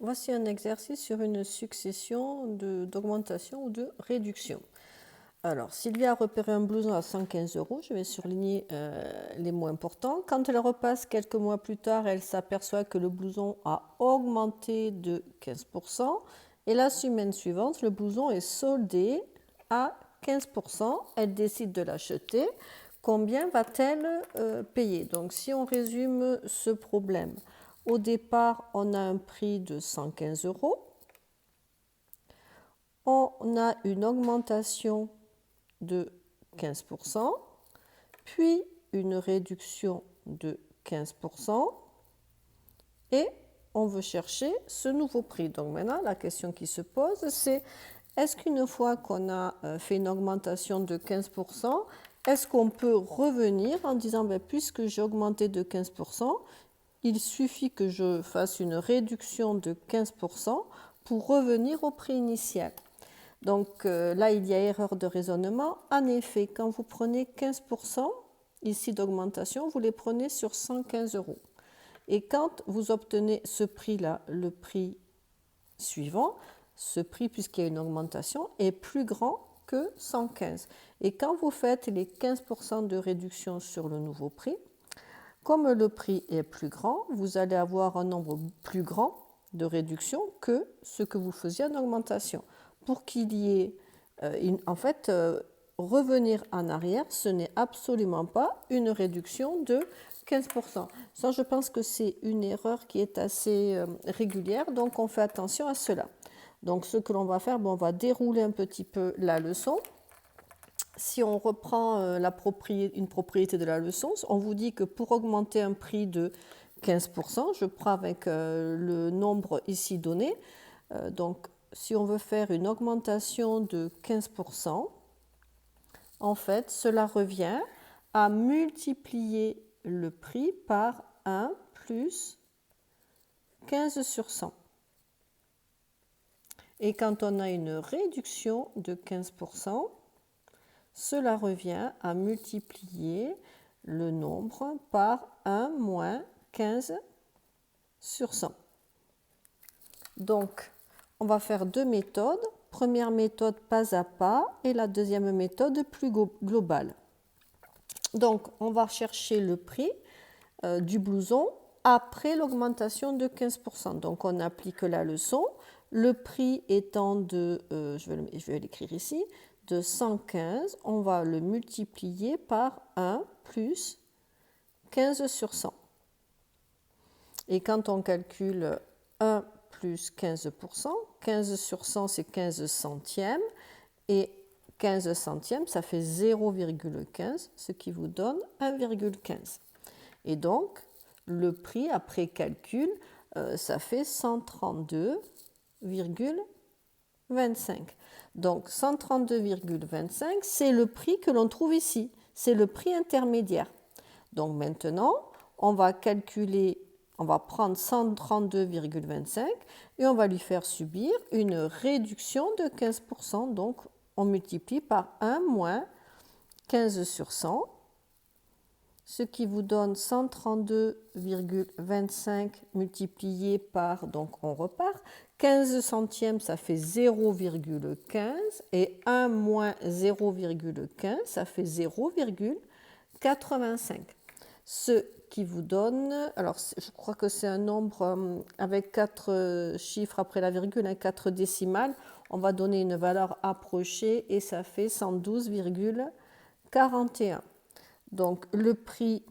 Voici un exercice sur une succession d'augmentation ou de réduction. Alors, Sylvia a repéré un blouson à 115 euros. Je vais surligner les mots importants. Quand elle repasse quelques mois plus tard, elle s'aperçoit que le blouson a augmenté de 15%. Et la semaine suivante, le blouson est soldé à 15%. Elle décide de l'acheter. Combien va-t-elle payer? Donc, si on résume ce problème, au départ, on a un prix de 115 euros. On a une augmentation de 15%, puis une réduction de 15%, et on veut chercher ce nouveau prix. Donc maintenant, la question qui se pose, c'est est-ce qu'une fois qu'on a fait une augmentation de 15%, est-ce qu'on peut revenir en disant, puisque j'ai augmenté de 15%, il suffit que je fasse une réduction de 15% pour revenir au prix initial. Donc là, il y a erreur de raisonnement. En effet, quand vous prenez 15% ici d'augmentation, vous les prenez sur 115 euros. Et quand vous obtenez ce prix-là, le prix suivant, ce prix, puisqu'il y a une augmentation, est plus grand que 115. Et quand vous faites les 15% de réduction sur le nouveau prix, comme le prix est plus grand, vous allez avoir un nombre plus grand de réduction que ce que vous faisiez en augmentation. Pour qu'il y ait, revenir en arrière, ce n'est absolument pas une réduction de 15%. Ça, je pense que c'est une erreur qui est assez régulière, donc on fait attention à cela. Donc ce que l'on va faire, on va dérouler un petit peu la leçon. Si on reprend une propriété de la leçon, on vous dit que pour augmenter un prix de 15%, je prends avec le nombre ici donné, donc si on veut faire une augmentation de 15%, en fait, cela revient à multiplier le prix par 1 plus 15 sur 100. Et quand on a une réduction de 15%, cela revient à multiplier le nombre par 1 moins 15 sur 100. Donc, on va faire deux méthodes. Première méthode pas à pas et la deuxième méthode plus globale. Donc, on va chercher le prix du blouson après l'augmentation de 15%. Donc, on applique la leçon. Le prix étant de, je vais l'écrire ici, de 115, on va le multiplier par 1 plus 15 sur 100. Et quand on calcule 1 plus 15%, 15 sur 100 c'est 15 centièmes, et 15 centièmes ça fait 0,15, ce qui vous donne 1,15. Et donc, le prix après calcul, ça fait 132,25. Donc 132,25, c'est le prix que l'on trouve ici. C'est le prix intermédiaire. Donc maintenant, on va prendre 132,25 et on va lui faire subir une réduction de 15%. Donc on multiplie par 1 moins 15 sur 100, ce qui vous donne 132,25 multiplié par, donc on repart, 15 centièmes, ça fait 0,15 et 1 moins 0,15, ça fait 0,85. Ce qui vous donne, alors je crois que c'est un nombre avec 4 chiffres après la virgule, 4 décimales, on va donner une valeur approchée et ça fait 112,41. Donc le prix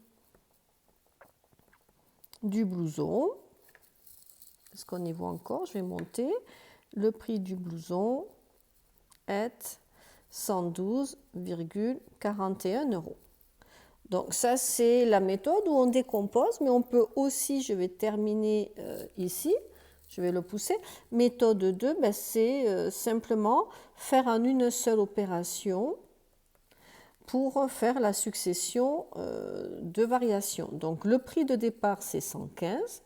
du blouson, est-ce qu'on y voit encore? Je vais monter. Le prix du blouson est 112,41 euros. Donc ça c'est la méthode où on décompose, mais on peut aussi, je vais terminer ici, je vais le pousser. Méthode 2, c'est simplement faire en une seule opération pour faire la succession de variations. Donc le prix de départ c'est 115,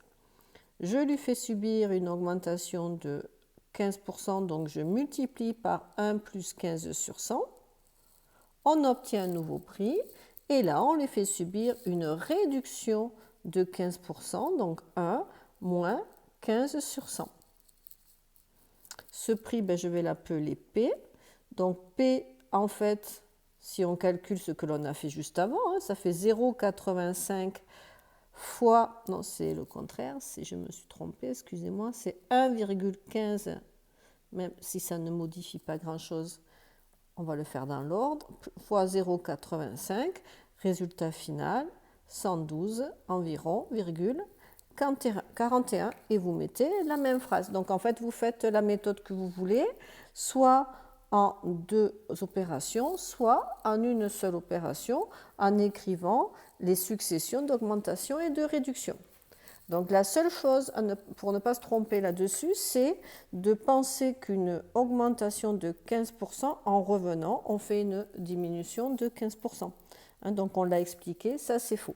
je lui fais subir une augmentation de 15%, donc je multiplie par 1 plus 15 sur 100, on obtient un nouveau prix, et là on lui fait subir une réduction de 15%, donc 1 moins 15 sur 100. Ce prix, ben, je vais l'appeler P. Donc P, en fait, si on calcule ce que l'on a fait juste avant, hein, ça fait 0,85 fois, non c'est le contraire, je me suis trompée, excusez-moi, c'est 1,15, même si ça ne modifie pas grand-chose, on va le faire dans l'ordre, fois 0,85, résultat final, 112 environ, virgule, 41, et vous mettez la même phrase. Donc en fait, vous faites la méthode que vous voulez, soit en 2 opérations, soit en une seule opération, en écrivant les successions d'augmentation et de réduction. Donc la seule chose pour ne pas se tromper là-dessus, c'est de penser qu'une augmentation de 15%, en revenant, on fait une diminution de 15%. Hein, donc on l'a expliqué, ça c'est faux.